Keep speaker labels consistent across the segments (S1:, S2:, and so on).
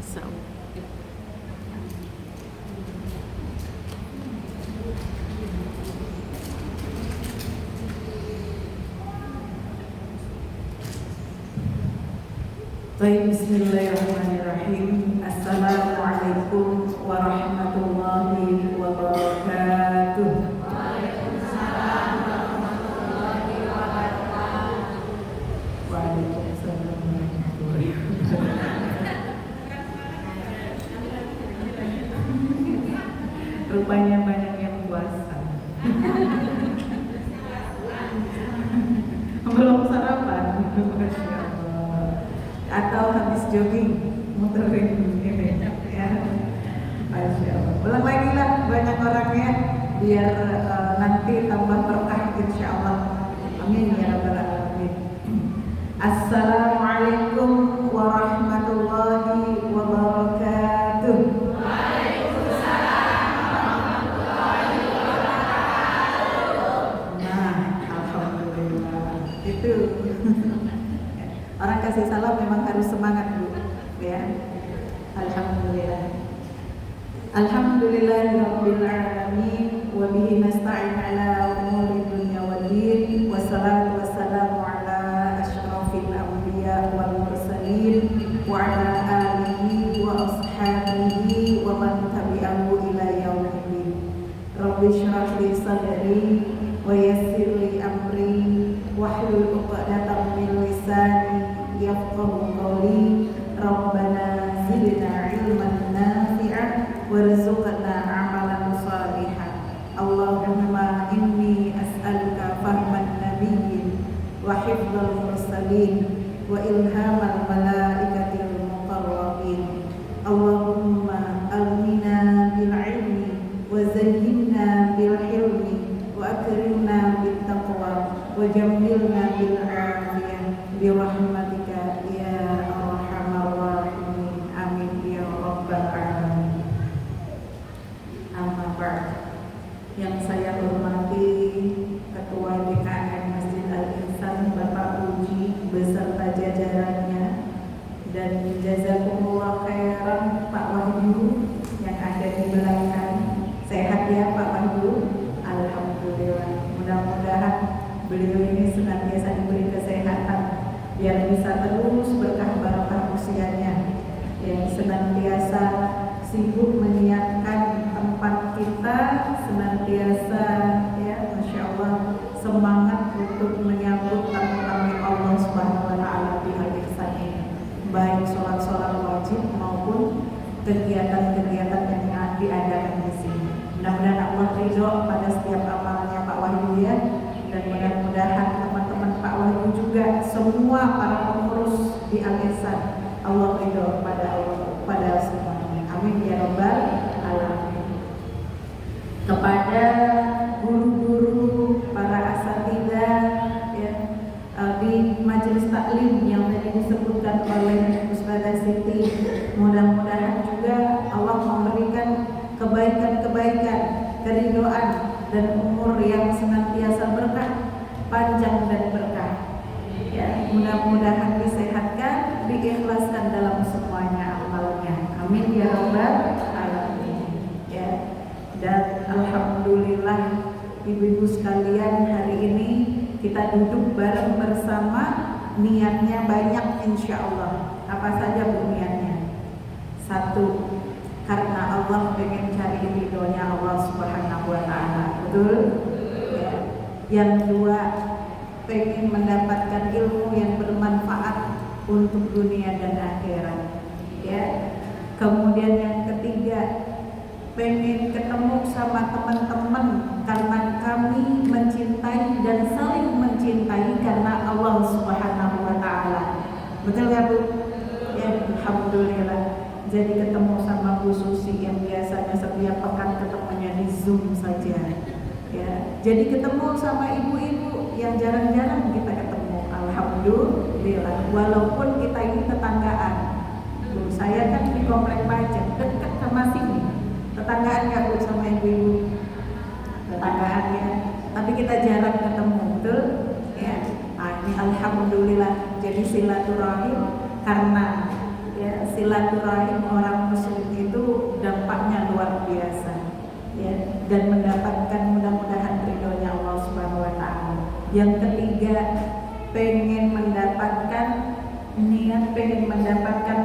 S1: So. Baik, bismillahirrahmanirrahim. Assalamualaikum warahmatullahi wabarakatuh.
S2: Waalaikumsalam warahmatullahi wabarakatuh.
S1: Waalaikumsalam warahmatullahi wabarakatuh. Rupanya banyak yang puasa. Belum sarapan. Masya Allah. Atau habis jogging muterin ini ya. Masya Allah. Ulang lagi lah banyak orangnya biar nanti tambah berkah insya Allah. Amin ya rabbal alamin. Assalamualaikum warahmatullahi wabarakatuh.
S2: Waalaikumsalam warahmatullahi wabarakatuh.
S1: Nah, alhamdulillah. Itu orang kasih salam memang harus semangat Bu, ya. Alhamdulillah. Alhamdulillahirabbil alamin wa bihi nasta'in ala umuri dunya waddin wassalatu wassalamu ala asyrafil anbiya wal mursalin wa ala alihi wa ashabihi wa man tabi'ahu ila yaumiddin. Rabbi shrah li sadri wa yassir li amri wahlul 'uqdatam min lisani yafqahu qawli. Rabbana zidna ilman nafi'an warzuqna amalan shalihan. Allahumma inni as'aluka fahman nabiyyin wa hifdzal mursalin wa ilhamal malaikatil muqarrabin. Allahumma almina bil ilmi wa zayyinna bil hilmi wa akrimna bit taqwa wa jammilna bil afiyah bi rahmatika ya arhamar rahimin. Amin ya rabbal alamin. Amma ba'd. Yang saya hormati Ketua DKM Masjid Al-Ihsan Bapak Uji beserta jajarannya, dan jazakumullah khairan Pak Wahyu yang ada di belakang. Sehat ya Pak Wahyu? Alhamdulillah. Mudah-mudahan beliau ini senantiasa diberi kesehatan biar bisa terus berkah barokah usianya, yang senantiasa sibuk menyiapkan tempat kita, senantiasa ya Masya Allah semangat untuk menyambut tamu-tamu Allah Subhanahu wa Ta'ala di Al-Ihsan ini, baik sholat-sholat wajib maupun kegiatan-kegiatan yang diadakan di sini. Mudah-mudahan Allah ridho pada setiap amalnya Pak Wahyu ya, dan mudah-mudahan teman-teman Pak Wahyu juga semua para pengurus di Al-Ihsan Allah ridho pada semuanya. Amin ya rabbal alamin. Kepada guru-guru, para asatidzah ya, di majelis taklim yang tadi disebutkan oleh Ustazah Siti, mudah-mudahan juga Allah memberikan kebaikan-kebaikan, keridhaan dan umur yang senantiasa berkah, panjang dan berkah. Ya, mudah-mudahan disehatkan, diikhlaskan dalam semuanya amalnya. Amin ya rabbal alamin. Ya. Dan alhamdulillah ibu-ibu sekalian, hari ini kita duduk bareng bersama, niatnya banyak insya Allah. Apa saja Bu niatnya? Satu, karena Allah pengen cari ridhonya Allah Subhanahu wa Ta'ala. Betul? Ya. Yang dua, pengen mendapatkan ilmu yang bermanfaat untuk dunia dan akhirat. Ya. Kemudian yang ketiga, pengen ketemu sama teman-teman karena kami mencintai dan saling mencintai karena Allah Subhanahu wa Ta'ala. Betul ya Bu? Ya, alhamdulillah. Jadi ketemu sama Bu Susi yang biasanya setiap pekan ketemunya di Zoom saja. Ya, jadi ketemu sama ibu-ibu yang jarang-jarang kita ketemu. Alhamdulillah. Walaupun kita ini tetanggaan. Bu, saya kan di Komplek Pajak, dekat sama sini. Tetanggaan ya Bu sama ibu-ibu? Tetanggaan ya. Tapi kita jarang ketemu, betul? Ya. Nah, ini alhamdulillah. Jadi silaturahim karena ya silaturahim orang Yang ketiga, pengen mendapatkan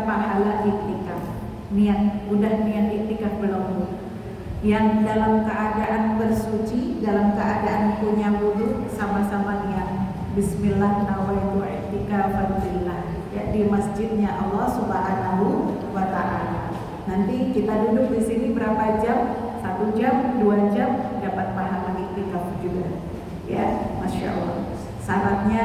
S1: pahala iktikaf. Udah niat iktikaf belum? Yang dalam keadaan bersuci, dalam keadaan punya wudu, sama-sama niat Bismillah nawaitu i'tikafan fillah, ya, di masjidnya Allah Subhanahu wa taala. Nanti kita duduk di sini berapa jam? 1 jam, 2 jam, dapat pahala iktikaf juga. Ya, Masya Allah. Syaratnya,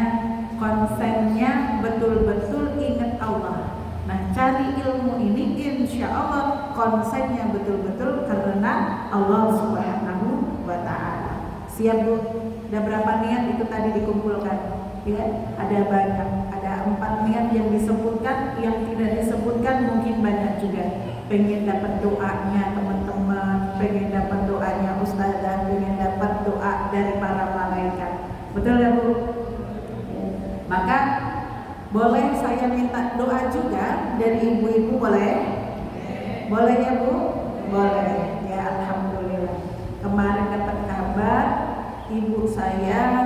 S1: konsennya betul-betul ingat Allah. Nah, cari ilmu ini insya Allah konsennya betul-betul karena Allah Subhanahu wa ta'ala. Siap Bu? Ada berapa niat itu tadi dikumpulkan? Ya, ada banyak. Ada 4 niat yang disebutkan, yang tidak disebutkan mungkin banyak juga. Pengen dapat doanya teman-teman, pengen dapat doanya ustazah, pengen dapat doa dari para malaikat. Betul ya Bu? Maka boleh saya minta doa juga dari ibu-ibu, boleh? Boleh ya Bu? Boleh. Ya, alhamdulillah. Kemarin dapat kabar ibu saya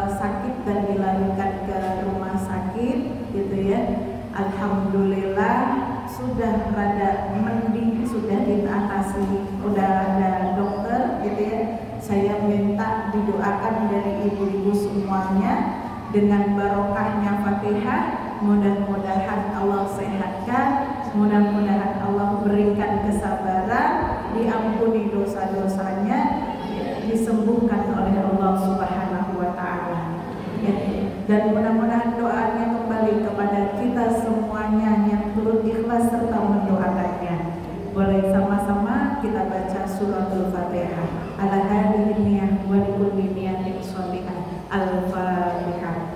S1: sakit dan dilarikan ke rumah sakit gitu ya. Alhamdulillah sudah rada mending, sudah diatasi, udah ada dokter gitu ya. Saya minta didoakan dari ibu-ibu semuanya dengan barokahnya Fatihah, mudah-mudahan Allah sehatkan, mudah-mudahan Allah berikan kesabaran, diampuni dosa-dosanya, disembuhkan oleh Allah Subhanahu wa taala. Ya. Dan mudah-mudahan doanya kembali kepada kita semuanya yang turut ikhlas serta mendoakannya. Boleh sama-sama kita baca suratul Fatihah. Ala hadhihi niyyah wa likulli niyatin shalihah. Al-Fatihah.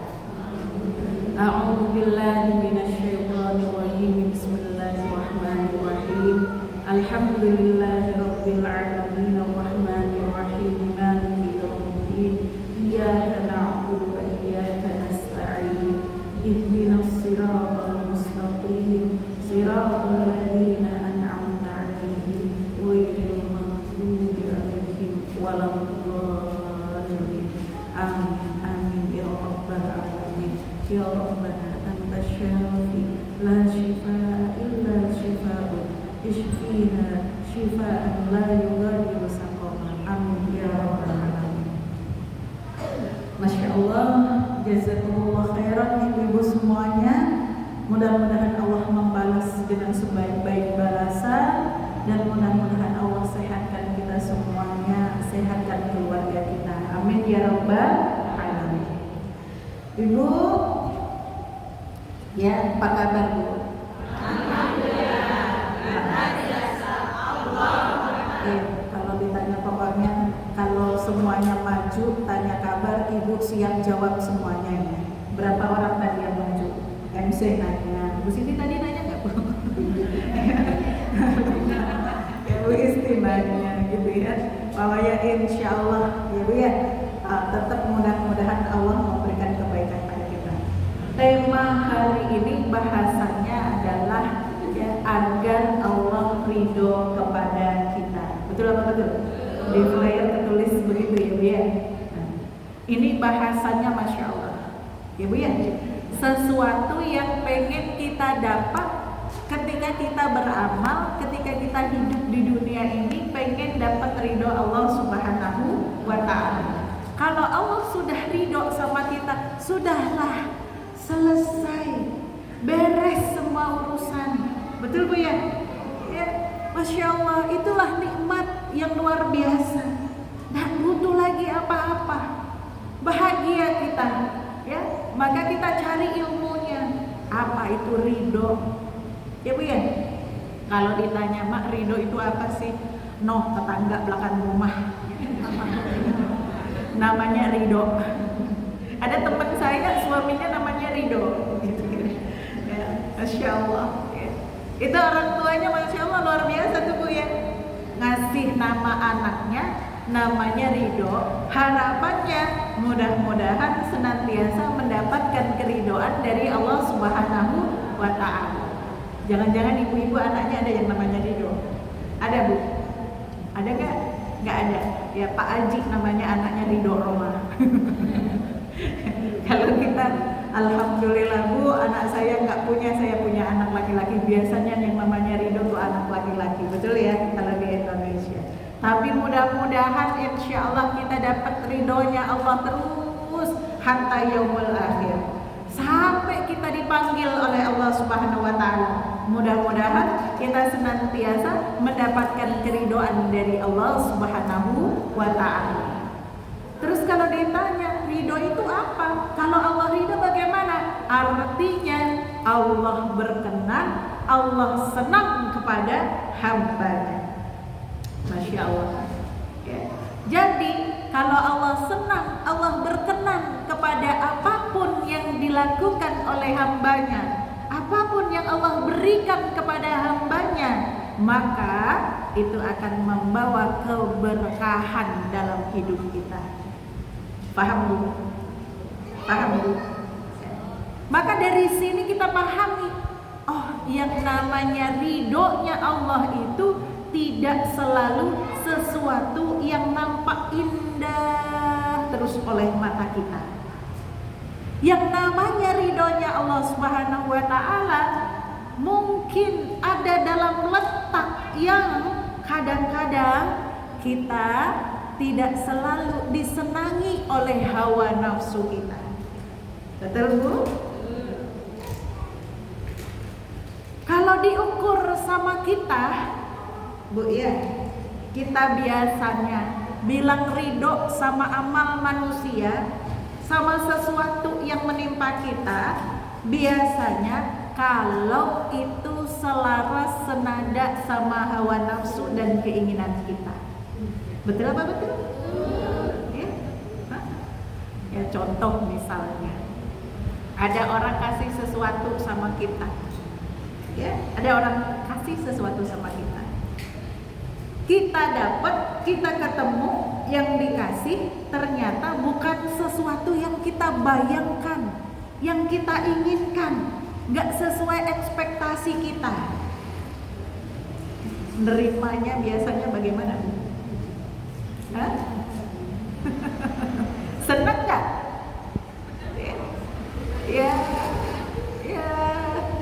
S1: A'udzu billahi minasyaitonir rajim. Bismillahirrahmanirrahim. Alhamdulillahirabbil alamin arrahmanir rahim maliki yaumiddin. Iyyaka na'budu wa iyyaka nasta'in. Ihdinas siratal mustaqim. Siratal ladzina an'amta 'alaihim ghairil maghdubi 'alaihim waladdallin. Amin amin ya rabbal alamin. Ya rabbana anta syafi la shifaa illa shifaa'uk. Ishfina shifaan la yughadiru saqama. Amin ya rabbal alamin. Masya Allah, jazakumullah khairan ibu-ibu semuanya. Mudah-mudahan Allah membalas dengan sebaik-baik balasan, dan mudah-mudahan Allah sehatkan kita semuanya, sehatkan keluarga kita. Amin ya rabbal alamin. Ibu, ya, apa kabar Bu? Kalau ditanya pokoknya, kalau semuanya maju, tanya kabar, ibu siap jawab semuanya ya. Berapa orang tadi yang maju? MC nanya, Bu Siti tadi nanya nggak Bu? Ya Bu Isti nanya gitu ya. Pokoknya insya Allah ya Bu ya, tetap mudah-mudahan Allah memberikan kebaikan pada kita. Tema hari ini bahasanya adalah ya, agar Allah ridho kepada kita. Betul apa betul? Di flyer tertulis begitu ya Bu ya. Nah, ini bahasanya Masya Allah ya Bu ya. Sesuatu yang pengen kita dapat ketika kita beramal, ketika kita hidup di dunia ini, pengen dapat ridho Allah Subhanahu wa ta'ala. Kalau Allah sudah ridho sama kita, sudahlah, selesai, beres semua urusan. Betul Bu ya? Ya, Masya Allah, itulah nikmat yang luar biasa. Nggak butuh lagi apa-apa, bahagia kita. Ya, maka kita cari ilmunya. Apa itu ridho? Ya Bu ya. Kalau ditanya Mak, ridho itu apa sih? Noh, tetangga belakang rumah. Namanya ridho. Ada teman saya suaminya namanya Ridho. Gitu. Ya, Masya Allah. Ya. Itu orang tuanya Masya Allah luar biasa tuh Bu ya. Ngasih nama anaknya namanya Ridho, harapannya mudah-mudahan senantiasa mendapatkan keridhoan dari Allah Subhanahu wa ta'ala. Jangan-jangan ibu-ibu anaknya ada yang namanya Ridho? Ada Bu? Ada nggak? Nggak ada. Ya Pak Aji namanya anaknya Ridho Roma. Kalau kita, alhamdulillah Bu, anak saya nggak punya, saya punya anak laki-laki. Biasanya yang namanya ridho tuh anak laki-laki, betul ya kalau di Indonesia. Tapi mudah-mudahan insya Allah kita dapat ridhonya Allah terus hatta yaumul akhir, sampai kita dipanggil oleh Allah Subhanahu wa Ta'ala. Mudah-mudahan kita senantiasa mendapatkan keridhaan dari Allah Subhanahu wa Ta'ala. Terus kalau ditanya ridho itu apa? Kalau Allah ridho bagaimana? Artinya Allah berkenan, Allah senang kepada hambanya. Masya Allah ya. Jadi kalau Allah senang, Allah berkenan kepada apapun yang dilakukan oleh hambanya, apapun yang Allah berikan kepada hambanya, maka itu akan membawa keberkahan dalam hidup kita. Paham Bu? Paham Bu? Maka dari sini kita pahami, oh yang namanya ridhonya Allah itu tidak selalu sesuatu yang nampak indah terus oleh mata kita. Yang namanya ridhonya Allah Subhanahu wa Ta'ala mungkin ada dalam letak yang kadang-kadang kita tidak selalu disenangi oleh hawa nafsu kita. Betul Bu? Kalau diukur sama kita, Bu ya, kita biasanya bilang ridho sama amal manusia, sama sesuatu yang menimpa kita, biasanya kalau itu selaras senada sama hawa nafsu dan keinginan kita. Betul apa betul? Ya, ya contoh misalnya, ada orang kasih sesuatu sama kita, ya, ada orang kasih sesuatu sama kita. Kita dapat, kita ketemu, yang dikasih ternyata bukan sesuatu yang kita bayangkan, yang kita inginkan, nggak sesuai ekspektasi kita. Nerimanya biasanya bagaimana? Hah? Seneng nggak? Ya, ya,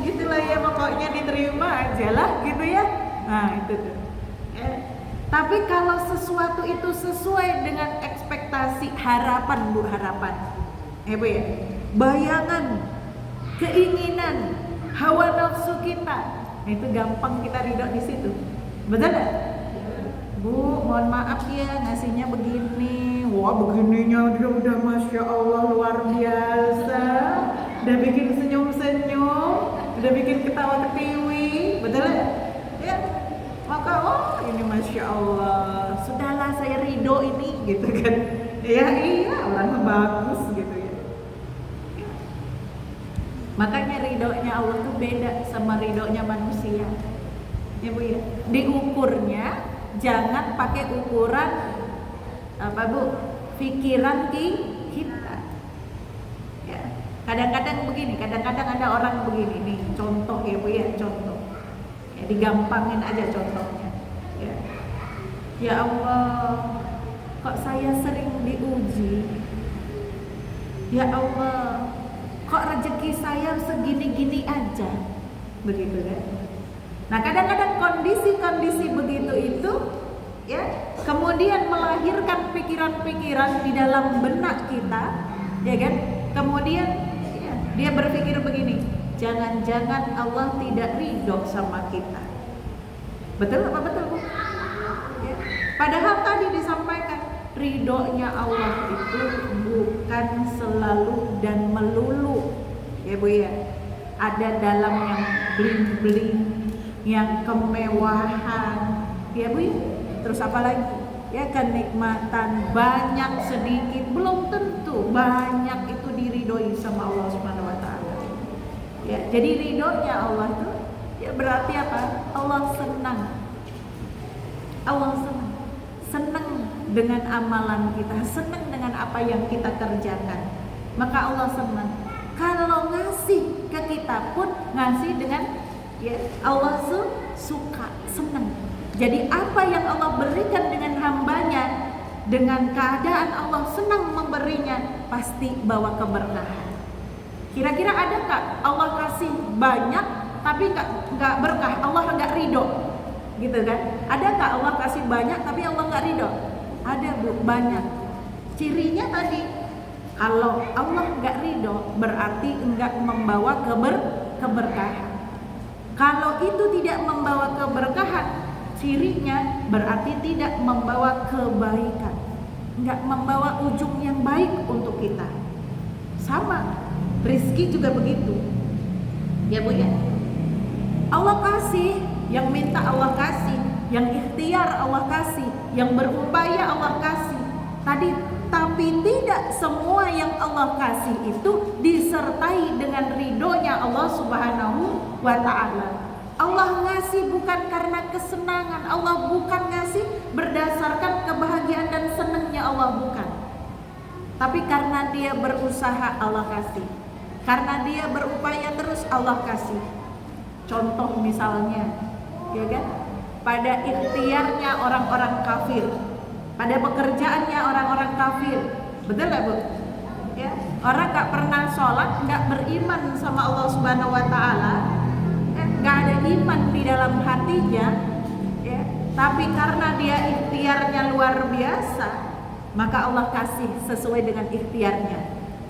S1: gitulah ya, pokoknya diterima aja lah, gitu ya. Nah itu tuh. Tapi kalau sesuatu itu sesuai dengan ekspektasi, harapan Bu, harapan, Bu ya, bayangan, keinginan, hawa nafsu kita, itu gampang kita ridho di situ. Betul nggak? Bu, mohon maaf ya ngasihnya begini. Wah, begininya dia udah Masya Allah luar biasa. Udah bikin senyum-senyum, udah bikin ketawa ketiwi. Betul nggak? Ya. Maka ini Masya Allah, sudahlah saya ridho ini, gitu kan. Ya iya, orangnya bagus gitu ya. Makanya ridhonya Allah tuh beda sama ridhonya manusia, ya Bu ya. Diukurnya jangan pakai ukuran apa Bu, pikiran kita. Ya. Kadang-kadang begini, kadang-kadang ada orang begini nih, contoh ya Bu ya, contoh. Ya, digampangin aja contohnya. Ya. Ya Allah, kok saya sering diuji. Ya Allah, kok rezeki saya segini-gini aja. Begitu kan? Nah, kadang-kadang kondisi-kondisi begitu itu ya, kemudian melahirkan pikiran-pikiran di dalam benak kita, ya kan? Kemudian ya, dia berpikir begini, jangan-jangan Allah tidak ridho sama kita. Betul apa betul Bu? Ya. Padahal tadi disampaikan ridhonya Allah itu bukan selalu dan melulu, ya Bu ya. Ada dalam yang bling-bling, yang kemewahan, ya Bu. Terus apa lagi? Ya, kenikmatan banyak sedikit belum tentu banyak itu diridhoi sama Allah Subhanahu wa Ta'ala. Ya, jadi ridhonya Allah tuh ya berarti apa? Allah senang. Allah senang. Senang dengan amalan kita, senang dengan apa yang kita kerjakan. Maka Allah senang. Kalau ngasih ke kita pun ngasih dengan ya Allah suka, senang. Jadi apa yang Allah berikan dengan hambanya dengan keadaan Allah senang memberinya, pasti bawa keberkahan. Kira-kira ada nggak Allah kasih banyak tapi nggak berkah, Allah nggak ridho, gitu kan? Ada nggak Allah kasih banyak tapi Allah nggak ridho? Ada Bu, banyak. Cirinya tadi, kalau Allah nggak ridho berarti nggak membawa keberkahan. Kalau itu tidak membawa keberkahan, cirinya berarti tidak membawa kebaikan, nggak membawa ujung yang baik untuk kita. Sama, rizki juga begitu, ya Bu ya. Allah kasih, yang minta Allah kasih, yang ikhtiar Allah kasih, yang berupaya Allah kasih. Tapi tidak semua yang Allah kasih itu disertai dengan ridhonya Allah Subhanahu wa ta'ala. Allah ngasih bukan karena kesenangan, Allah bukan ngasih berdasarkan kebahagiaan dan senangnya Allah, bukan. Tapi karena dia berusaha Allah kasih, karena dia berupaya terus Allah kasih. Contoh misalnya, ya kan? Pada ikhtiarnya orang-orang kafir, pada pekerjaannya orang-orang kafir, betul gak Bu? Ya, orang gak pernah sholat, gak beriman sama Allah Subhanahu Wa Taala, gak ada iman di dalam hatinya, ya. Tapi karena dia ikhtiarnya luar biasa, maka Allah kasih sesuai dengan ikhtiarnya.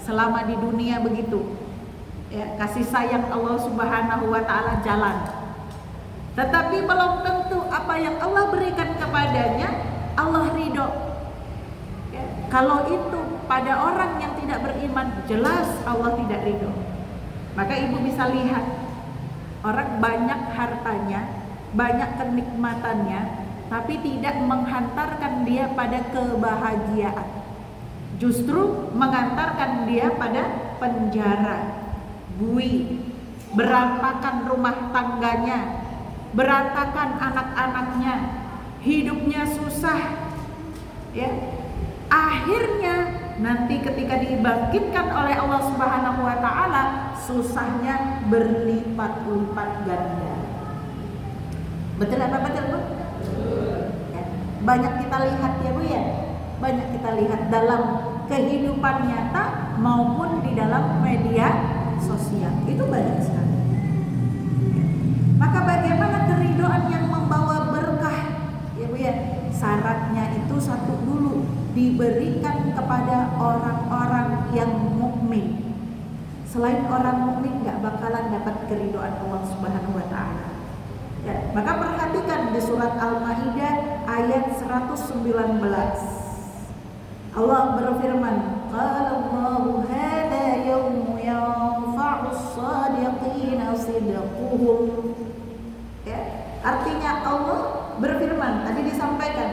S1: Selama di dunia begitu, ya, kasih sayang Allah Subhanahu Wa Taala jalan. Tetapi belum tentu apa yang Allah berikan kepadanya Allah ridho. Ya, kalau itu pada orang yang tidak beriman, jelas Allah tidak ridho. Maka ibu bisa lihat, orang banyak hartanya, banyak kenikmatannya, tapi tidak menghantarkan dia pada kebahagiaan, justru mengantarkan dia pada penjara, bui, berantakan rumah tangganya, berantakan anak-anaknya, hidupnya susah, ya. Akhirnya nanti ketika dibangkitkan oleh Allah Subhanahu wa Ta'ala, susahnya berlipat-lipat ganda. Betul apa betul Bu? Ya. Banyak kita lihat ya Bu ya, banyak kita lihat dalam kehidupan nyata maupun di dalam media sosial, itu banyak sekali. Ya. Maka bagaimana keridhaan yang membawa berkah? Ya Bu ya, syaratnya itu satu dulu, diberikan kepada orang-orang yang mukmin. Selain orang mukmin gak bakalan dapat keridhaan Allah Subhanahu wa Ta'ala. Ya, maka perhatikan di surat Al-Maidah ayat 119. Allah berfirman, "Qallallahu hadza yaumu yanfa'us shadiqina sidquhum." Ya, artinya Allah berfirman, tadi disampaikan,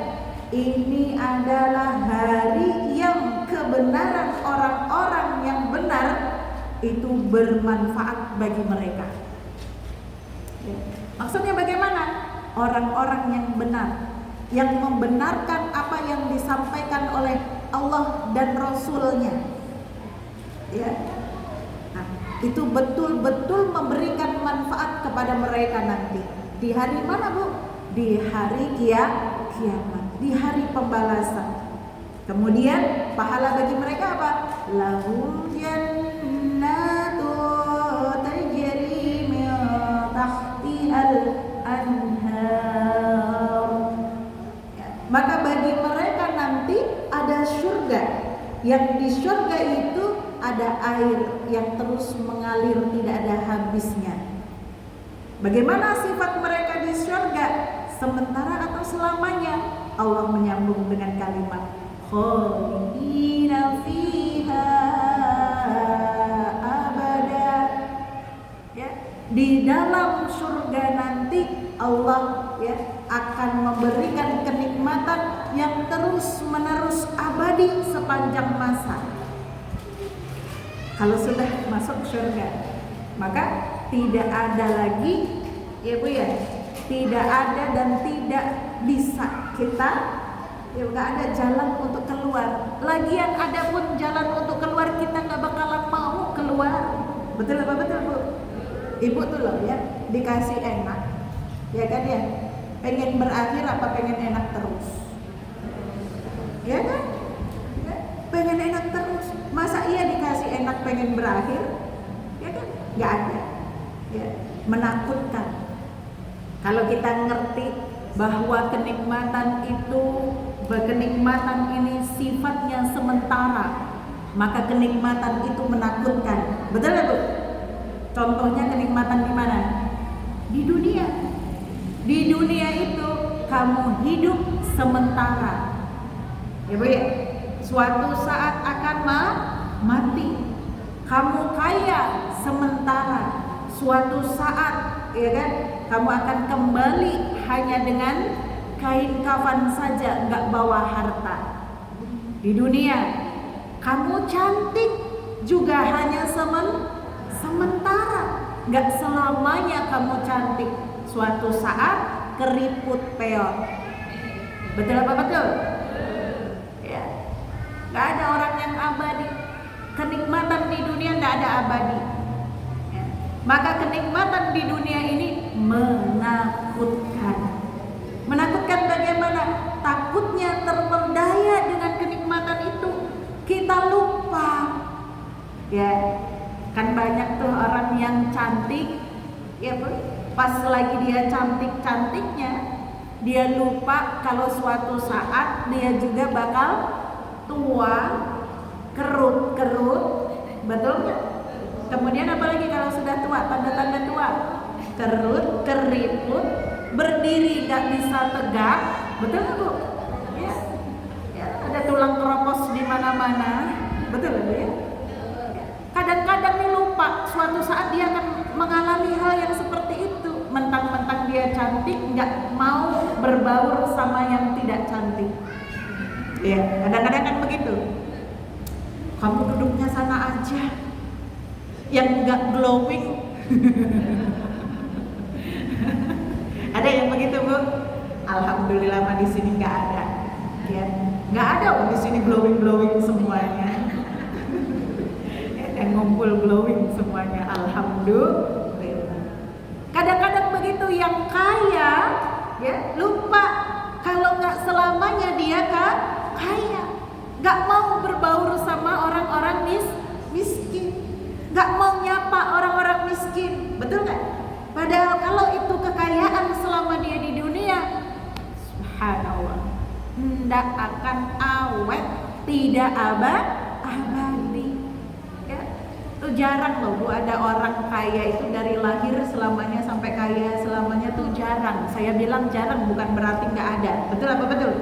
S1: ini adalah hari yang kebenaran orang-orang yang benar itu bermanfaat bagi mereka. Ya. Maksudnya bagaimana? Orang-orang yang benar, yang membenarkan apa yang disampaikan oleh Allah dan Rasul-Nya. Ya. Nah, itu betul-betul memberikan manfaat kepada mereka nanti. Di hari mana Bu? Di hari kiamat, di hari pembalasan. Kemudian pahala bagi mereka apa? Lahum jannatu tajri min tahtihal anhar. Ya, maka bagi mereka nanti ada surga, yang di surga itu ada air yang terus mengalir tidak ada habisnya. Bagaimana sifat mereka di surga? Sementara atau selamanya? Allah menyambung dengan kalimat khalidina fiha abada. Ya, di dalam surga nanti Allah ya akan memberikan kenikmatan yang terus menerus abadi sepanjang masa. Kalau sudah masuk surga, maka tidak ada lagi ya Bu ya, tidak ada dan tidak bisa kita ya, nggak ada jalan untuk keluar. Lagian ada pun jalan untuk keluar, kita nggak bakalan mau keluar. Betul apa betul Bu? Ibu tuh loh ya dikasih enak, ya kan ya, pengen berakhir apa pengen enak terus? Ya kan? Ya, pengen enak terus. Masa iya dikasih enak pengen berakhir? Ya kan? Nggak ada. Ya, menakutkan. Kalau kita ngerti bahwa kenikmatan ini sifatnya sementara, maka kenikmatan itu menakutkan. Betul nggak Bu? Contohnya kenikmatan di mana? Di dunia. Di dunia itu kamu hidup sementara. Ya Bu ya? Suatu saat akan mati. Kamu kaya sementara. Suatu saat, ya kan, kamu akan kembali hanya dengan kain kafan saja, nggak bawa harta. Di dunia, kamu cantik juga hanya sementara, nggak selamanya kamu cantik. Suatu saat keriput peot. Betul apa betul? Ya, nggak ada orang yang abadi. Kenikmatan di dunia nggak ada abadi. Maka kenikmatan di dunia ini menakutkan. Menakutkan bagaimana? Takutnya terperdaya dengan kenikmatan itu. Kita lupa. Ya, kan banyak tuh orang yang cantik, ya pas lagi dia cantik-cantiknya, dia lupa kalau suatu saat dia juga bakal tua, kerut-kerut, betul nggak? Kemudian apalagi kalau sudah tua, tanda-tanda tua, kerut, keriput, berdiri gak bisa tegak, betul nggak Bu? Ya, ya, ada tulang keropos di mana-mana, betul nggak Bu ya? Kadang-kadang dia lupa, suatu saat dia akan mengalami hal yang seperti itu. Mentang-mentang dia cantik, nggak mau berbaur sama yang tidak cantik. Ya, kadang-kadang kan begitu. Kamu duduknya sana aja. Yang nggak glowing. Ada yang begitu Bu? Alhamdulillah mah di sini nggak ada. Ya, nggak ada di sini glowing semuanya. Yang ngumpul glowing semuanya. Alhamdulillah. Kadang-kadang begitu yang kaya, ya lupa kalau nggak selamanya dia kan kaya. Nggak mau berbaur sama orang-orang miskin. Nggak mau nyapa orang-orang miskin, betul nggak? Padahal kalau itu kekayaan selama dia di dunia, subhanallah, tidak akan awet, tidak abadi. Ya, itu jarang loh Bu, ada orang kaya itu dari lahir selamanya sampai kaya selamanya tuh jarang. Saya bilang jarang bukan berarti nggak ada, betul apa betul?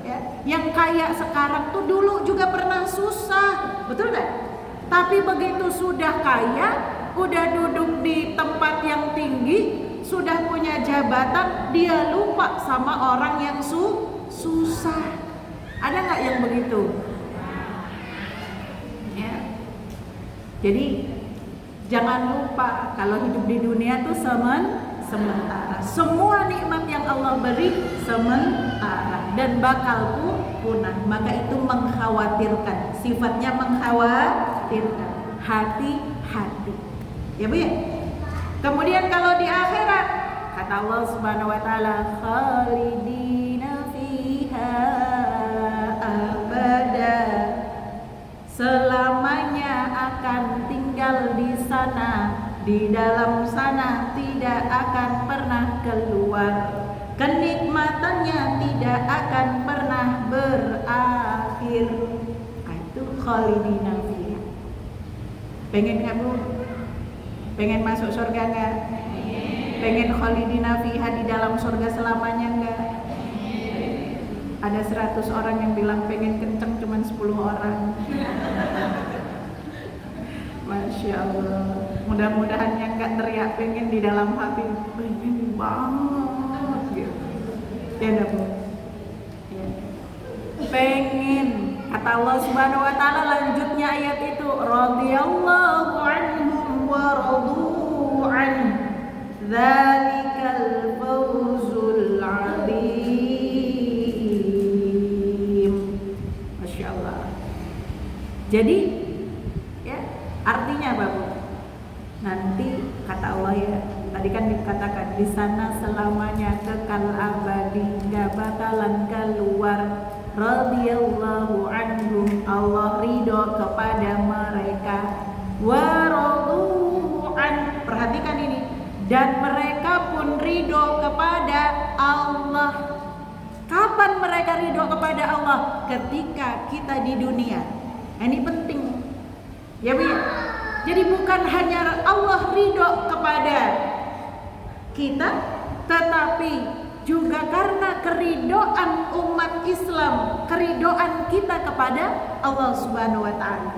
S1: Ya, yang kaya sekarang tuh dulu juga pernah susah, betul nggak? Tapi begitu sudah kaya, udah duduk di tempat yang tinggi, sudah punya jabatan, dia lupa sama orang yang susah. Ada nggak yang begitu? Ya. Jadi jangan lupa kalau hidup di dunia tuh sementara. Semua nikmat yang Allah beri sementara dan bakal punah. Maka itu mengkhawatirkan. Sifatnya mengkhawatirkan. Hati-hati. Ya Bu ya. Kemudian kalau di akhirat kata Allah Subhanahu wa taala, khalidina fiha abada. Selamanya akan tinggal di sana, di dalam sana tidak akan pernah keluar. Kenikmatannya tidak akan pernah berakhir. Itu khalidina fiha. Pengen nggak Bu? Pengen masuk surga nggak? Pengen khalidina fiha di dalam surga selamanya nggak? Ada 100 orang yang bilang pengen kenceng, cuman 10 orang. Masya Allah. Mudah-mudahan yang nggak teriak pengen di dalam hati, pengen banget gitu. Ya enggak Bu? Ya. Pengen. Kata Allah Subhanahu wa taala lanjutnya ayat itu, radhiyallahu anhum wa radu an. Dzalikal fawzul 'adzim. Masya Allah. Jadi ya, artinya apa Bu? Nanti kata Allah ya, tadi kan dikatakan di sana selamanya kekal abadi, nggak bakalan keluar. radhiyallahu anhum, Allah ridho kepada mereka, wa radu an, perhatikan ini, dan mereka pun ridho kepada Allah. Kapan mereka ridho kepada Allah? Ketika kita di dunia. Ini penting ya Bu. Jadi bukan hanya Allah ridho kepada kita, tetapi juga karena keridoan umat Islam, keridoan kita kepada Allah Subhanahu wa taala.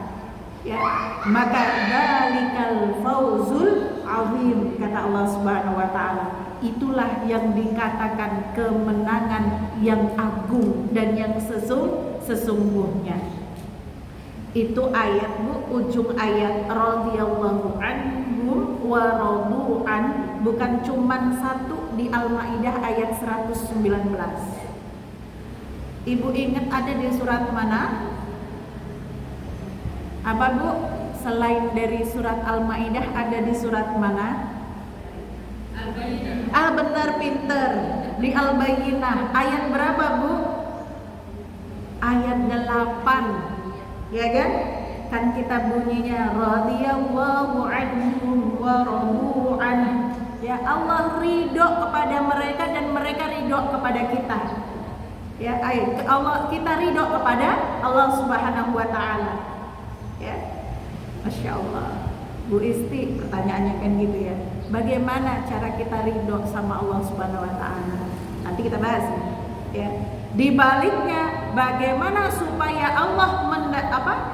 S1: Ya, maka dzalikal fauzul azim, kata Allah Subhanahu wa taala. Itulah yang dikatakan kemenangan yang agung dan yang sesungguhnya. Itu ayat Bu, ujung ayat radhiyallahu anhum wa radu an, bukan cuman satu di Al-Maidah ayat 119. Ibu ingat ada di surat mana? Apa Bu? Selain dari surat Al-Maidah ada di surat mana? Ah, benar, pinter. Di Al-Bayyinah ayat berapa Bu? Ayat 8. Ya kan? Kan kita bunyinya radhiyallahu anhum wa radu an. Ya, Allah ridho kepada mereka dan mereka ridho kepada kita. Ya, Allah, kita ridho kepada Allah Subhanahu wa taala. Ya. Masya Allah. Bu Isti, pertanyaannya kan gitu ya. Bagaimana cara kita ridho sama Allah Subhanahu wa taala? Nanti kita bahas ya. Di baliknya, bagaimana supaya Allah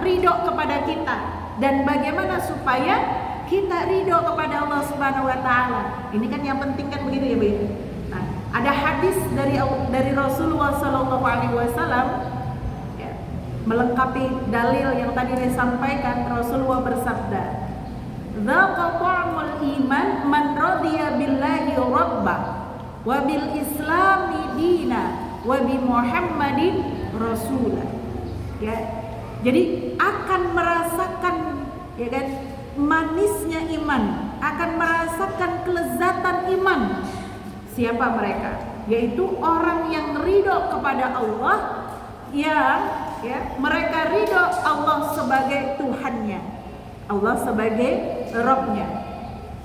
S1: ridho kepada kita, dan bagaimana supaya kita ridho kepada Allah Subhanahu wa taala. Ini kan yang penting kan, begitu ya Bu. Nah, ada hadis dari Rasulullah sallallahu alaihi wasallam ya, melengkapi dalil yang tadi disampaikan. Rasulullah bersabda, "Dzaqa ta'mul iman man radiya billahi rabba wa bil islami dina wa bi Muhammadin rasulah." Ya. Jadi akan merasakan ya kan manisnya iman, akan merasakan kelezatan iman. Siapa mereka? Yaitu orang yang ridho kepada Allah, yang ya mereka ridho Allah sebagai Tuhannya, Allah sebagai Rabbnya.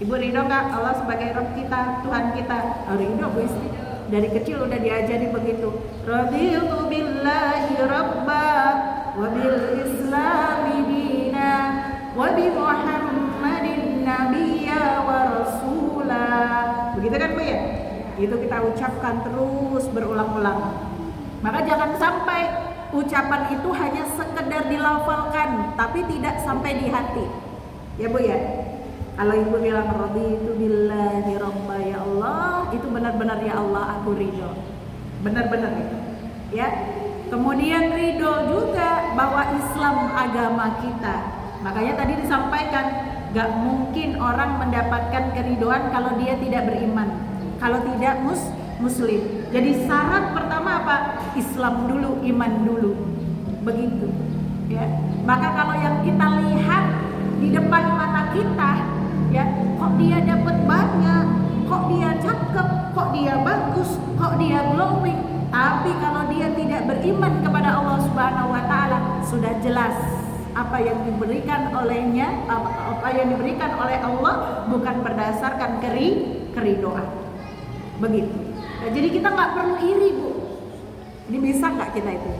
S1: Ibu ridho nggak Allah sebagai Rabb kita, Tuhan kita? Ridho Bu Isti. Dari kecil udah diajari begitu. Raditu billahi rabba wa bil islami dina wa bi Muhammadin nabiyya wa rasula. Begitu kan Bu ya? Itu kita ucapkan terus berulang-ulang. Maka jangan sampai ucapan itu hanya sekedar dilafalkan tapi tidak sampai di hati. Ya Bu ya? Kalau Ibu bilang raditu billahi rabba, ya Allah, itu benar-benar ya Allah aku ridho. Benar-benar itu. Ya. Kemudian ridho juga bahwa Islam agama kita. Makanya tadi disampaikan, gak mungkin orang mendapatkan keridhoan kalau dia tidak beriman, kalau tidak muslim. Jadi syarat pertama apa? Islam dulu, iman dulu. Begitu. Ya. Maka kalau yang kita lihat di depan mata kita, ya, kok dia dapat banyak, kok dia cakep, kok dia bagus, kok dia glowing, tapi kalau dia tidak beriman kepada Allah Subhanahu wa taala, sudah jelas apa yang diberikan olehnya, apa yang diberikan oleh Allah bukan berdasarkan keridoan. Begitu. Nah, jadi kita nggak perlu iri Bu. Ini bisa nggak kita itu?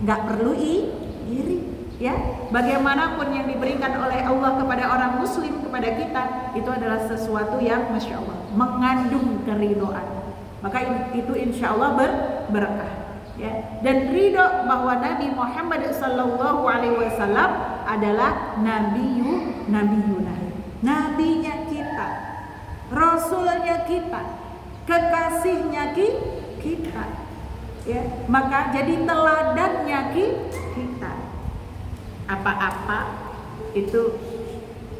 S1: Nggak perlu iri. Ya, bagaimanapun yang diberikan oleh Allah kepada orang muslim, kepada kita, itu adalah sesuatu yang Masya Allah mengandung keridhaan. Maka itu insya Allah berkah. Ya. Dan ridho bahwa Nabi Muhammad sallallahu alaihi wasallam adalah nabiyuna, nabinya kita, rasulnya kita, kekasihnya kita. Ya. Maka jadi teladannya kita. Apa-apa itu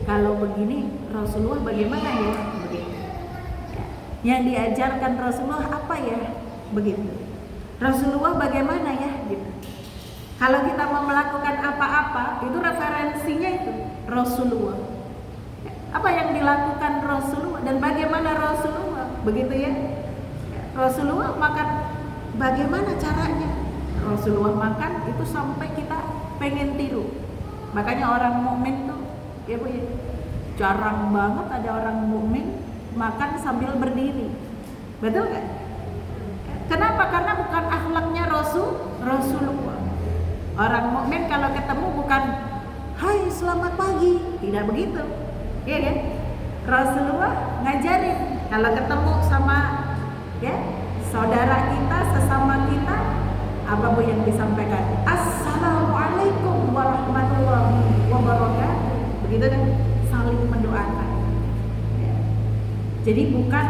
S1: kalau begini Rasulullah bagaimana ya? Begitu. Yang diajarkan Rasulullah apa ya? Begitu. Rasulullah bagaimana ya? Gitu. Kalau kita mau melakukan apa-apa, itu referensinya itu Rasulullah. Apa yang dilakukan Rasulullah dan bagaimana Rasulullah? Begitu ya? Rasulullah maka bagaimana caranya? Rasulullah makan itu sampai kita pengen tiru. Makanya orang mukmin tuh ya Bu ya, jarang banget ada orang mukmin makan sambil berdiri. Betul nggak? Kenapa? Karena bukan akhlaknya Rasulullah. Orang mukmin kalau ketemu bukan hai selamat pagi, tidak begitu. Iya kan? Rasulullah ngajarin kalau ketemu sama ya saudara kita, sesama kita, apa Bu yang disampaikan? Assalamualaikum warahmatullahi wabarakatuh. Begitu kan? Saling mendoakan. Ya. Jadi bukan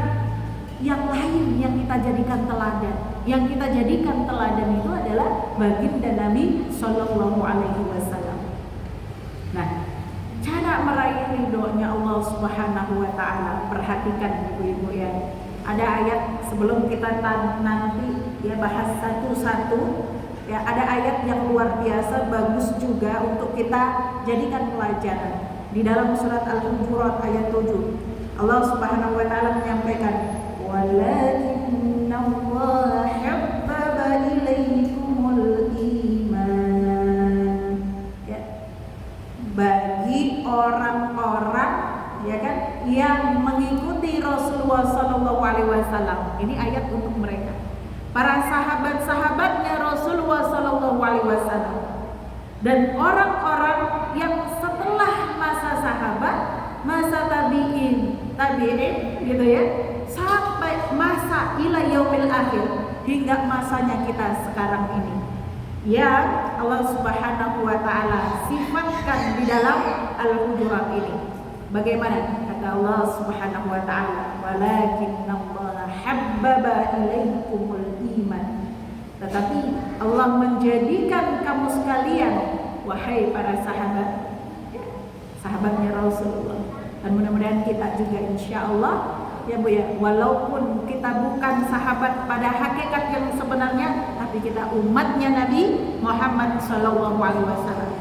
S1: yang lain yang kita jadikan teladan. Yang kita jadikan teladan itu adalah baginda Nabi Shallallahu Alaihi Wasallam. Nah, cara meraih ridhonya Allah Subhanahu Wa Taala, perhatikan ibu-ibu ya. Ada ayat sebelum kita nanti ya bahas satu-satu. Ya, ada ayat yang luar biasa bagus juga untuk kita jadikan pelajaran. Di dalam surat Al-Hujurat ayat 7, Allah Subhanahu Wa Taala menyampaikan, walakinna Allah habbaba ilaikumul iman. Ya. Bagi orang-orang ya kan yang mengikuti Rasulullah Sallallahu Alaihi Wasallam, ini ayat untuk mereka, para sahabat-sahabatnya Rasulullah Sallallahu Alaihi Wasallam, dan orang-orang yang setelah masa sahabat, masa tabi'in gitu ya, sampai masa ila yaumil akhir, hingga masanya kita sekarang ini, yang Allah Subhanahu Wa Taala sifatkan di dalam Al-Hujurat ini. Bagaimana? Kata Allah Subhanahu Wa Taala, walakinnallaha habbaba ilaikumul iman. Tetapi Allah menjadikan kamu sekalian, wahai para sahabat, sahabatnya Rasulullah, dan mudah-mudahan kita juga insya Allah ya Bu ya, walaupun kita bukan sahabat pada hakikat yang sebenarnya, tapi kita umatnya Nabi Muhammad Sallallahu Alaihi Wasallam.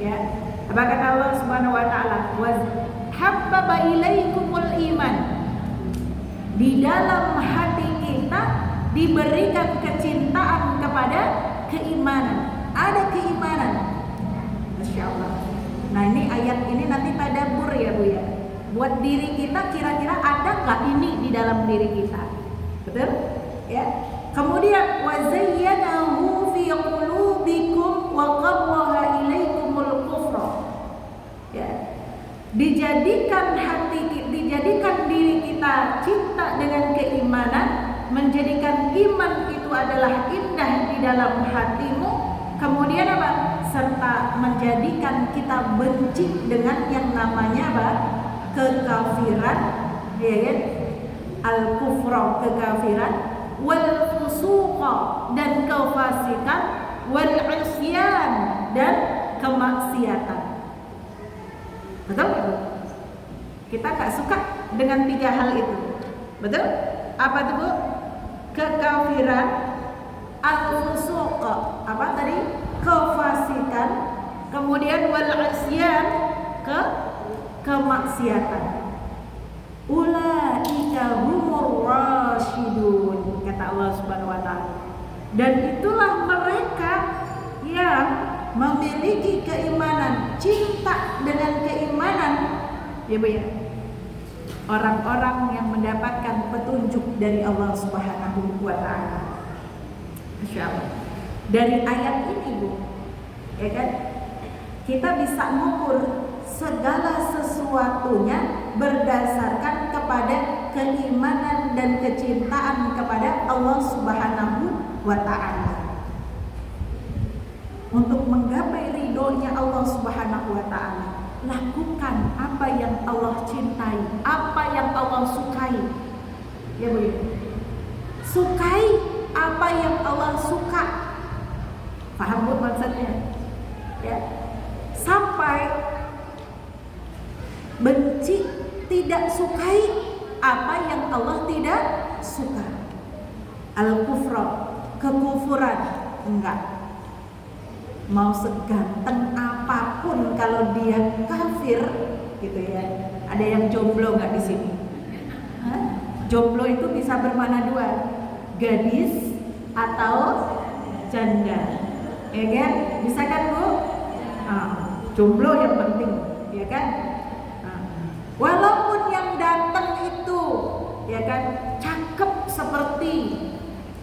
S1: Ya, apa kata Allah Subhanahu Wa Taala? Habbaba ilaikumul iman. Di dalam hati kita diberikan kecintaan kepada keimanan. Ada keimanan, Masya Allah. Nah ini ayat ini nanti tadabbur ya Bu ya. Buat diri kita, kira-kira ada nggak ini di dalam diri kita? Betul? Ya. Kemudian wa zayyanahu fi qulubikum wa qarraha ilaikumul kufra. Ya. Dijadikan diri kita cinta dengan keimanan, menjadikan iman itu adalah indah di dalam hatimu. Kemudian apa? Serta menjadikan kita benci dengan yang namanya apa? Kekafiran, ya kan? Al-kufra, kekafiran, wal fusuqa, dan kefasikan, wal isyan, dan kemaksiatan. Betul? Kita gak suka dengan 3 hal itu. Betul? Apa itu Bu? Kekafiran, al-fusuqa, apa tadi? Kefasikan, kemudian wal isyan, kemaksiatan. Ulaika humur rasyidun, kata Allah Subhanahu Wa Taala. Dan itulah mereka yang memiliki keimanan, cinta dengan keimanan, ya Bu ya. Orang-orang yang mendapatkan petunjuk dari Allah Subhanahu Wa Taala. Masya Allah. Dari ayat ini Bu, ya kan, kita bisa mengukur segala sesuatunya berdasarkan kepada keimanan dan kecintaan kepada Allah Subhanahu Wa Taala. Untuk menggapai ridhonya Allah Subhanahu Wa Taala, lakukan apa yang Allah cintai, apa yang Allah sukai. Ya Bu, sukai apa yang Allah suka. Paham Bu maksudnya? Ya. Sampai benci, tidak sukai apa yang Allah tidak suka. Al-kufra, kekufuran, enggak. Mau seganteng apapun kalau dia kafir, gitu ya. Ada yang jomblo enggak di sini? Jomblo itu bisa bermakna 2, gadis atau janda, ya kan? Bisa kan Bu? Jomblo yang penting, ya kan? Walaupun yang datang itu, ya kan, cakep seperti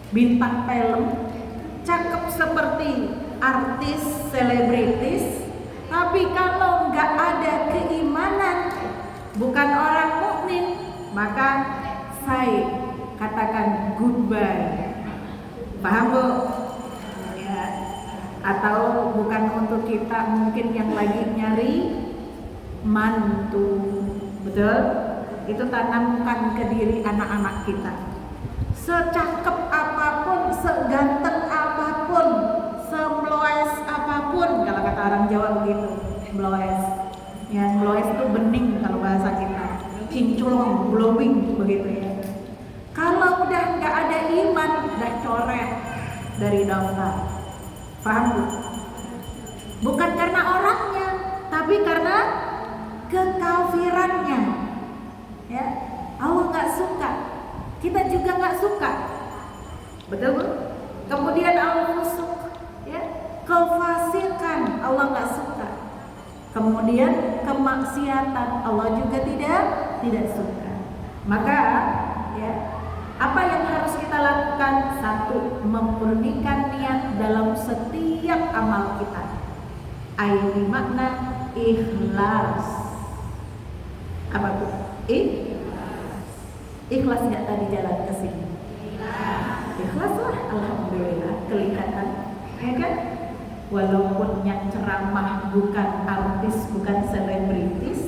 S1: bintang film, cakep seperti artis, selebritis, tapi kalau nggak ada keimanan, bukan orang mukmin, maka saya katakan goodbye. Paham Bu? Ya. Atau bukan untuk kita mungkin yang lagi nyari mantu, betul? Itu tanamkan ke diri anak-anak kita. Secakep apapun, seganteng apapun, semloes apapun, kalau kata orang Jawa begitu, mloes. Ya, mloes itu bening kalau bahasa kita, cinculong, glowing begitu ya. Kalau udah nggak ada iman, udah coret dari daftar. Paham Bu? Bukan karena orangnya, tapi karena kekafirannya. Ya, Allah nggak suka, kita juga nggak suka, betul Bu? Kemudian al-fusuk, ya, kefasikan, Allah nggak suka. Kemudian kemaksiatan, Allah juga tidak suka. Maka, ya, apa yang harus kita lakukan? Satu, memurnikan niat dalam setiap amal kita. Ini makna ikhlas. Apa Bu? Ikhlas nggak tadi jalan ke sini? Ikhlas lah, alhamdulillah, kelihatan, ya kan? Walaupun yang ceramah bukan artis, bukan selebritis,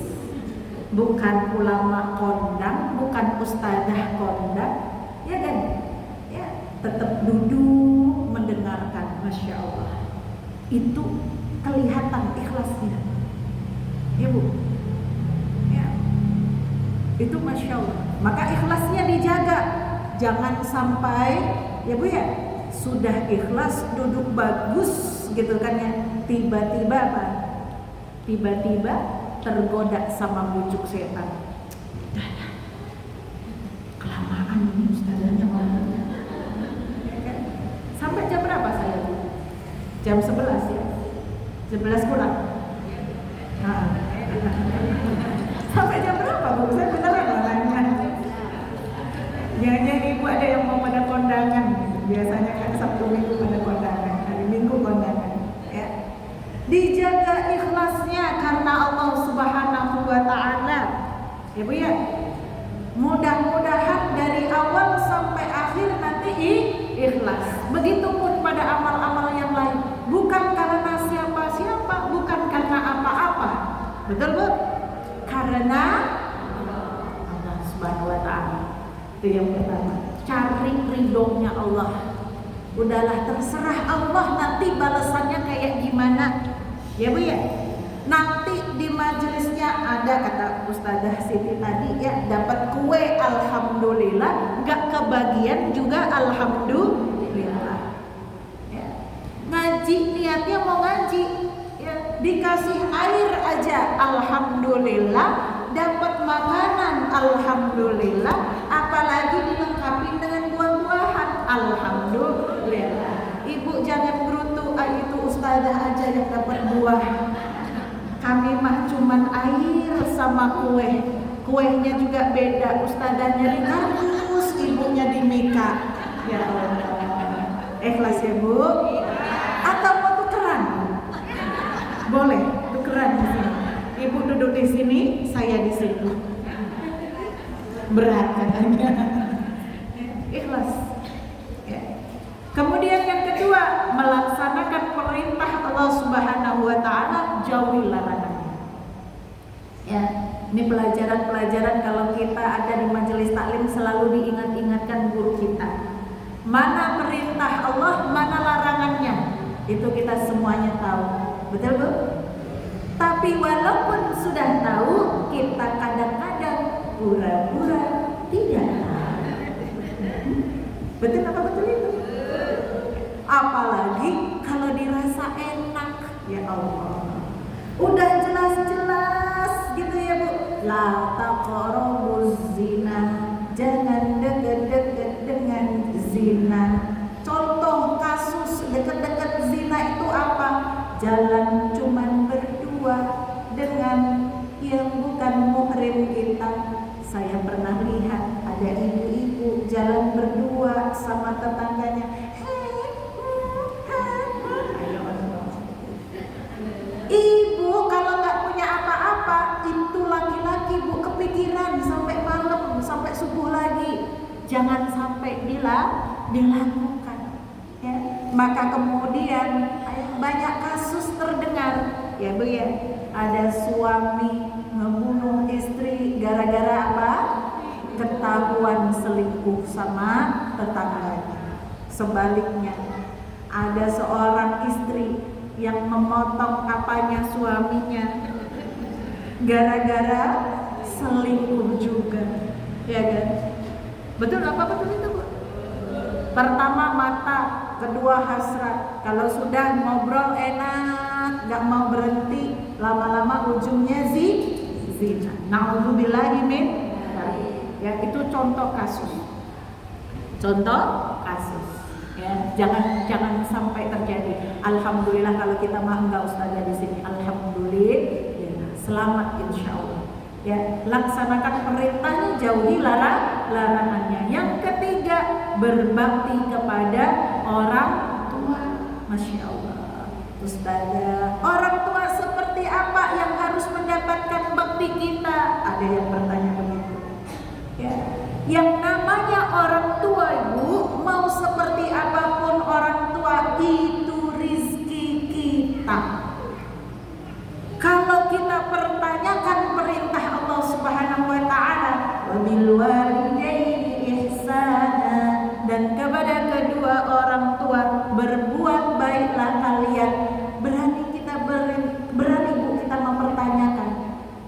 S1: bukan ulama kondang, bukan ustadzah kondang, ya kan? Ya, tetap duduk mendengarkan, masya Allah. Itu kelihatan ikhlasnya, ya Bu. Ya, itu masya Allah. Maka ikhlasnya dijaga, jangan sampai, ya Bu ya, sudah ikhlas duduk bagus gitu kan ya, tiba-tiba apa? Tiba-tiba tergoda sama bujuk setan. Kelamaan ini ustazahnya ngomongnya. Ya kan? Sampai jam berapa saya Bu? Jam 11 ya? 11 kurang? Sampai jam berapa Bu? Saya beneran nanya. Jangan Ibu ada yang mau pada kondangan. Biasanya kan Sabtu Minggu pada kondangan, hari Minggu kondangan, ya. Dijaga ikhlasnya karena Allah Subhanahu wa taala. Ya Bu ya. Mudah-mudahan dari awal sampai akhir nanti ikhlas. Begitupun pada amal-amal yang lain. Bukan karena siapa-siapa, bukan karena apa-apa. Betul Bu? Karena Allah Subhanahu wa taala. Itu yang pertama. Cari ridhonya Allah. Udahlah terserah Allah nanti balasannya kayak gimana. Ya Bu ya. Nanti di majelisnya ada, kata Ustazah Siti tadi ya, dapat kue alhamdulillah, gak kebagian juga alhamdulillah. Ya. Ngaji niatnya mau ngaji, ya, dikasih air aja alhamdulillah, dapat makanan alhamdulillah, apalagi dilengkapi dengan buah-buahan alhamdulillah. Ibu jangan beruntung, itu ustazah aja yang dapat buah. Kami mah cuman air sama kue. Kuenya juga beda, ustazahnya di kardus, ibunya di mika. Ya Allah. Ikhlas ya Bu? Atau mau tukeran? Boleh, tukeran di sini. Ibu duduk di sini, saya di sini. Berat katanya. Ikhlas. Ya. Kemudian yang kedua, melaksanakan perintah Allah Subhanahu wa taala, jauhi larangannya. Ya, ini pelajaran-pelajaran kalau kita ada di majelis taklim selalu diingat-ingatkan guru kita. Mana perintah Allah, mana larangannya. Itu kita semuanya tahu. Betul Bu? Tapi walaupun sudah tahu, kita kadang-kadang pura-pura tidak. Betul apa betul itu? Apalagi kalau dirasa enak, ya Allah. Udah jelas-jelas gitu ya Bu. La taqrabuz zina. Jangan dekat-dekat dengan zina. Contoh kasus dekat jalan cuman berdua dengan yang bukan muhrim kita. Saya pernah lihat ada ibu-ibu jalan berdua sama tetangganya. Ibu kalau nggak punya apa-apa, itu laki-laki bu kepikiran sampai malam, sampai subuh lagi. Jangan sampai dilakukan. Ya. Maka kemudian banyak kasus terdengar, ya bu ya, ada suami membunuh istri gara-gara apa? Ketahuan selingkuh sama tetangganya. Sebaliknya, ada seorang istri yang memotong apanya suaminya gara-gara selingkuh juga, ya kan? Betul apa betul itu bu? Pertama mata, kedua hasrat. Kalau sudah ngobrol enak, nggak mau berhenti, lama-lama ujungnya zina. Na'udzubillahi min. Ya itu contoh kasus. Ya, jangan sampai terjadi. Alhamdulillah kalau kita mah enggak ustazah di sini. Alhamdulillah, selamat insyaallah. Ya, laksanakan perintahnya, jauhi larangannya. Yang ketiga, berbakti kepada orang tua. Masya Allah, ustazah, orang tua seperti apa yang harus mendapatkan bakti kita? Ada yang bertanya begitu. Ya, yang namanya orang tua ibu, mau seperti apapun orang tua itu rizki kita. Kalau kita pertanyakan perintah Allah Subhanahu wa taala, wabil walidaini ihsana, dan kepada kedua orang tua berbuat baiklah kalian. Berani bu kita mempertanyakan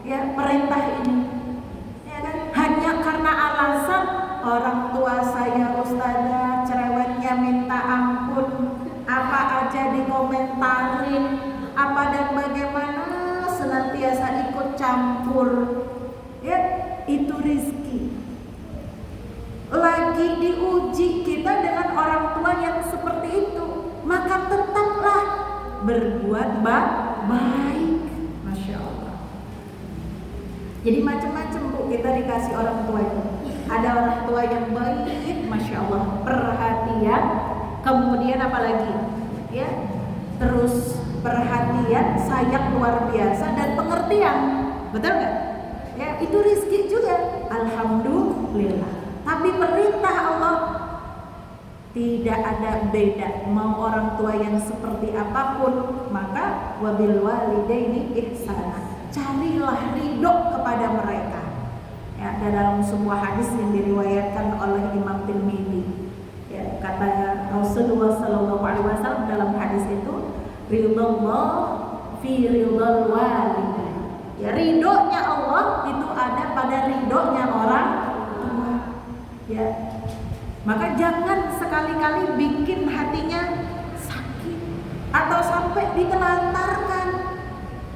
S1: ya perintah ini. Hanya karena alasan orang tua saya ustazah cerewetnya minta ampun, apa aja dikomentarin, apa dan bagaimana senantiasa ikut campur. Ya, itu rizki. Lagi diuji kita dengan orang tua yang seperti itu, maka tetaplah berbuat baik. Masya Allah. Jadi macam-macam bu kita dikasih orang tua itu. Ada orang tua yang baik, masya Allah, perhatian. Kemudian apalagi, ya, terus perhatian, sayang luar biasa dan pengertian, betul nggak? Ya itu rizki juga, alhamdulillah. Tapi perintah Allah tidak ada beda. Mau orang tua yang seperti apapun, maka wabil walidaini ihsana. Carilah ridho kepada mereka. Ya, dalam sebuah hadis yang diriwayatkan oleh Imam Tirmidzi, ya, kata Rasulullah SAW dalam hadis itu, ridhollah fi ridhal walidain. Ya, ridhonya Allah itu ada pada ridhonya orang tua. Ya, maka jangan sekali-kali bikin hatinya sakit atau sampai ditelantarkan.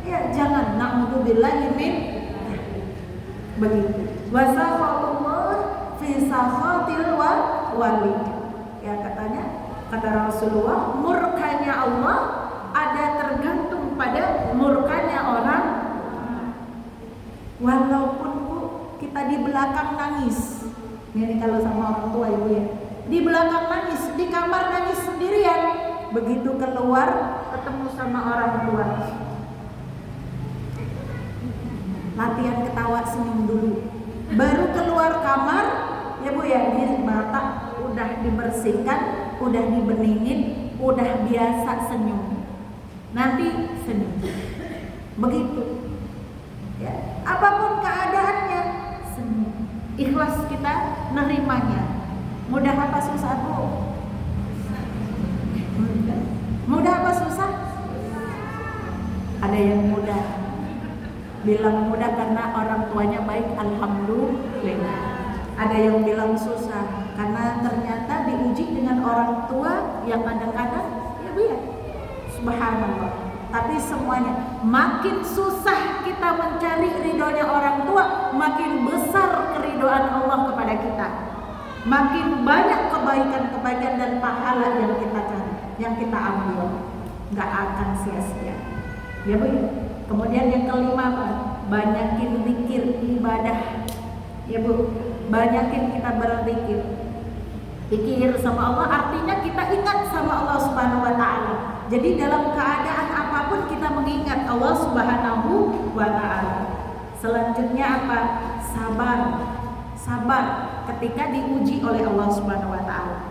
S1: Ya, jangan, na'udzubillahi min begitu. Wasakhatullah fi sakhatil walid. Ya kata Rasulullah, murkanya Allah ada tergantung pada murkanya orang. Walaupun bu kita di belakang nangis, ini kalau sama orang tua ibu ya, di belakang nangis, di kamar nangis sendirian, begitu keluar ketemu sama orang tua, latihan ketawa senyum dulu, baru keluar kamar ya bu ya, di mata udah dibersihkan, udah dibeningin, udah biasa senyum, nanti senyum, begitu ya, apapun keadaannya senyum, ikhlas kita nerimanya. Mudah apa susah bu? Mudah apa susah? Ada yang mudah, bilang mudah karena orang tuanya baik, alhamdulillah. Ada yang bilang susah karena ternyata diuji dengan orang tua yang kadang-kadang ya bu ya, subhanallah. Tapi semuanya makin susah kita mencari ridhonya orang tua, makin besar keridhoan Allah kepada kita, makin banyak kebaikan-kebaikan dan pahala yang kita cari, yang kita ambil. nggak akan sia-sia. Ya Bu. Kemudian yang kelima apa? Banyakin zikir ibadah. Ya Bu, banyakin kita berzikir. Zikir sama Allah artinya kita ingat sama Allah Subhanahu wa taala. Jadi dalam keadaan apapun kita mengingat Allah Subhanahu wa taala. Selanjutnya apa? Sabar. Sabar ketika diuji oleh Allah Subhanahu wa taala.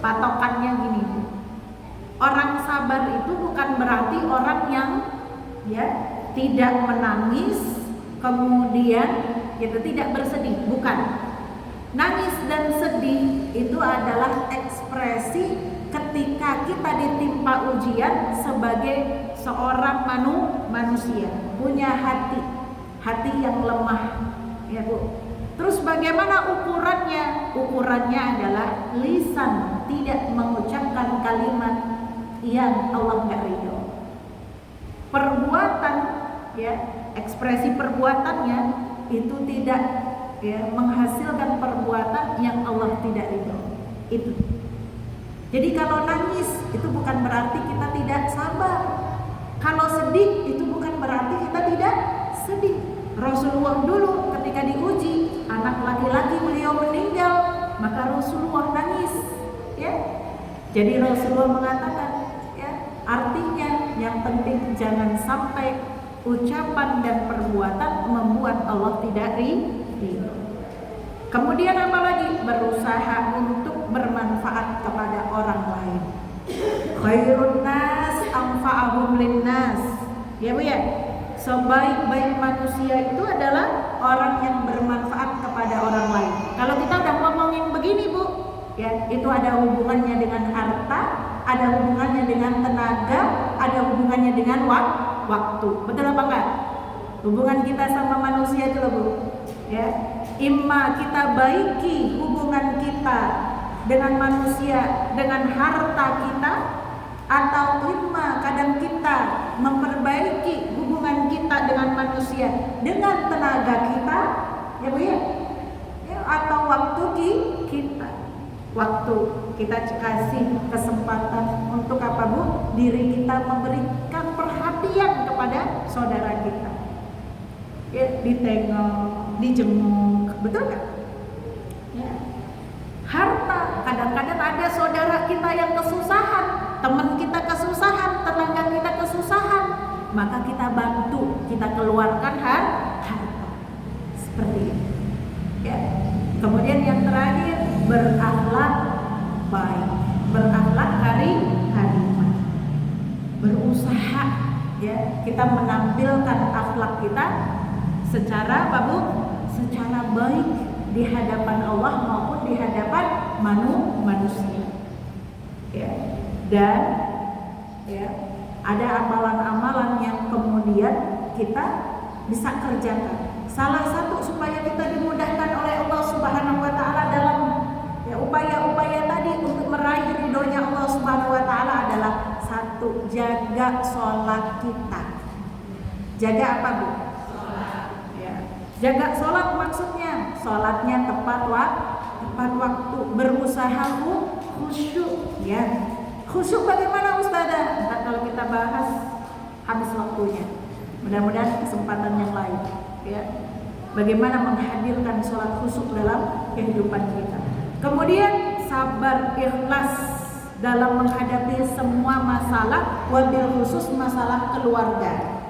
S1: Patokannya gini. Orang sabar itu bukan berarti orang yang tidak menangis, kemudian tidak bersedih, bukan. Nangis dan sedih itu adalah ekspresi ketika kita ditimpa ujian sebagai seorang manusia, punya hati yang lemah, ya Bu. Terus bagaimana ukurannya? Ukurannya adalah lisan tidak mengucapkan kalimat yang Allah nggak ridho. Perbuatan, ekspresi perbuatannya itu tidak menghasilkan perbuatan yang Allah tidak ridho. Itu. Jadi kalau nangis itu bukan berarti kita tidak sabar. Kalau sedih itu bukan berarti kita tidak sedih. Rasulullah dulu ketika diuji, anak laki-laki beliau meninggal, maka Rasulullah nangis, Jadi Rasulullah mengatakan, artinya yang penting jangan sampai ucapan dan perbuatan membuat Allah tidak ridho. Kemudian apa lagi? Berusaha untuk bermanfaat kepada orang lain. Khairun nas anfa'ahum linnas. Ya Bu ya. Sebaik-baik manusia itu adalah orang yang bermanfaat kepada orang lain. Kalau kita udah ngomongin begini Bu, itu ada hubungannya dengan harta, ada hubungannya dengan tenaga, ada hubungannya dengan waktu. Betul apa enggak? Hubungan kita sama manusia itu loh Bu. Imma kita baiki hubungan kita dengan manusia dengan harta kita, atau imma kadang kita memperbaiki hubungan kita dengan manusia dengan tenaga kita, ya Bu ya, atau waktu kita. Waktu kita kasih kesempatan untuk apa Bu? Diri kita memberikan perhatian kepada saudara kita, ditengok, dijenguk, betul nggak? Harta, kadang-kadang ada saudara kita yang kesusahan, teman kita kesusahan, tetangga kita kesusahan, maka kita bantu, kita keluarkan harta, seperti itu. Kemudian yang terakhir, berakhlak baik, berakhlak karimah, berusaha kita menampilkan akhlak kita secara apa Bu? Secara baik di hadapan Allah maupun di hadapan manusia. Dan ada amalan-amalan yang kemudian kita bisa kerjakan. Salah satu supaya kita dimudahkan oleh Allah Subhanahu wa taala dalam upaya-upaya tadi untuk meraih ridhonya Allah Subhanahu wa taala adalah satu, jaga sholat kita. Jaga apa Bu? Jaga sholat maksudnya sholatnya tepat waktu, berusaha khusyuk. Khusyuk bagaimana Ustazah? Nah, kalau kita bahas habis waktunya. Mudah-mudahan kesempatan yang lain. Bagaimana menghadirkan sholat khusyuk dalam kehidupan kita. Kemudian sabar, ikhlas dalam menghadapi semua masalah, wabil khusus masalah keluarga.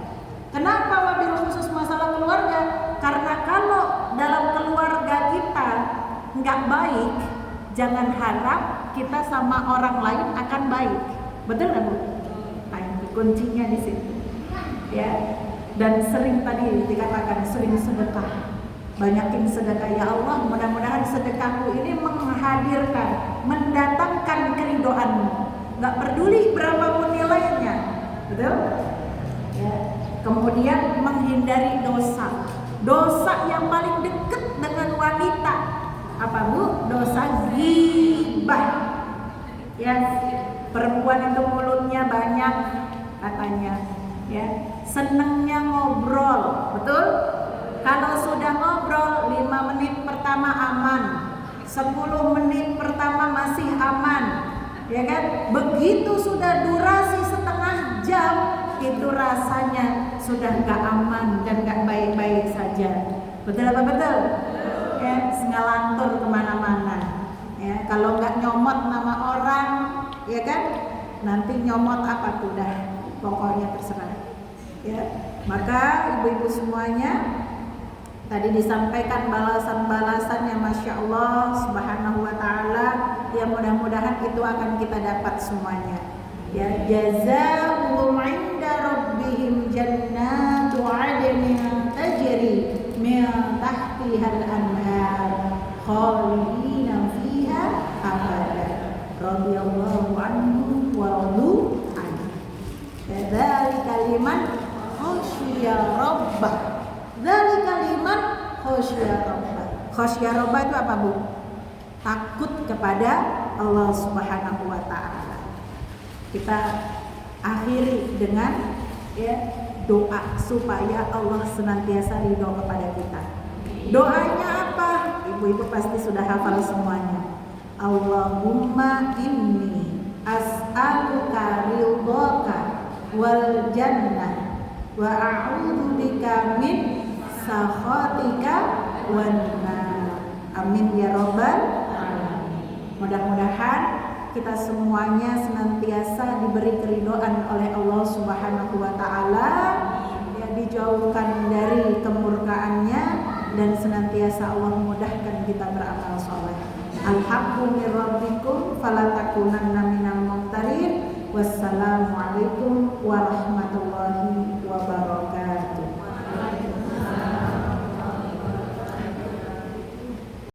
S1: Kenapa wabil khusus masalah keluarga? Karena kalau dalam keluarga kita nggak baik, jangan harap kita sama orang lain akan baik. Betul nggak Bu? Nah, kuncinya di situ. Dan sering tadi dikatakan sering sedekah. Banyakin sedekah ya Allah, mudah-mudahan sedekahku ini menghadirkan, mendatangkan keridhoanmu. Nggak peduli berapapun nilainya. Betul? Kemudian menghindari dosa. Dosa yang paling dekat dengan wanita apa Bu? Dosa ghibah. Perempuan itu mulutnya banyak katanya, senengnya ngobrol, betul? Kalau sudah ngobrol 5 menit pertama aman, 10 menit pertama masih aman, Begitu sudah durasi setengah itu rasanya sudah gak aman dan gak baik-baik saja. Betul apa betul? Ya, sengalantur kemana-mana. Ya, kalau nggak nyomot nama orang, ya kan? Nanti nyomot apa tuh dah, pokoknya terserah. Ya, maka ibu-ibu semuanya, tadi disampaikan balasan-balasan yang Masya Allah Subhanahu wa ta'ala, yang mudah-mudahan itu akan kita dapat semuanya. Ya, jazaa'uhum 'inda rabbihim jannatu 'adnin tajri min tahtihal anhar khalidina fiha abada radhiyallahu anhum wa radu anhu. Dzalika liman khasyiya rabbah. Dzalika liman khasyiya rabbah. Khasyiya rabbah itu apa, Bu? Takut kepada Allah Subhanahu wa ta'ala. Kita akhiri dengan doa supaya Allah senantiasa ridho kepada kita. Doanya apa? Ibu-ibu pasti sudah hafal semuanya. Allahumma inni as'aluka ridhaka wal jannah wa a'udzu bika min sakhatika wan nar. Amin ya rabbal alamin. Mudah-mudahan kita semuanya senantiasa diberi keridhaan oleh Allah Subhanahu wa ta'ala, ya, dijauhkan dari kemurkaannya, dan senantiasa Allah mudahkan kita beramal soleh. Alhaqqu min rabbikum fala takunanna minal mumtarin. Wassalamualaikum warahmatullahi wabarakatuh.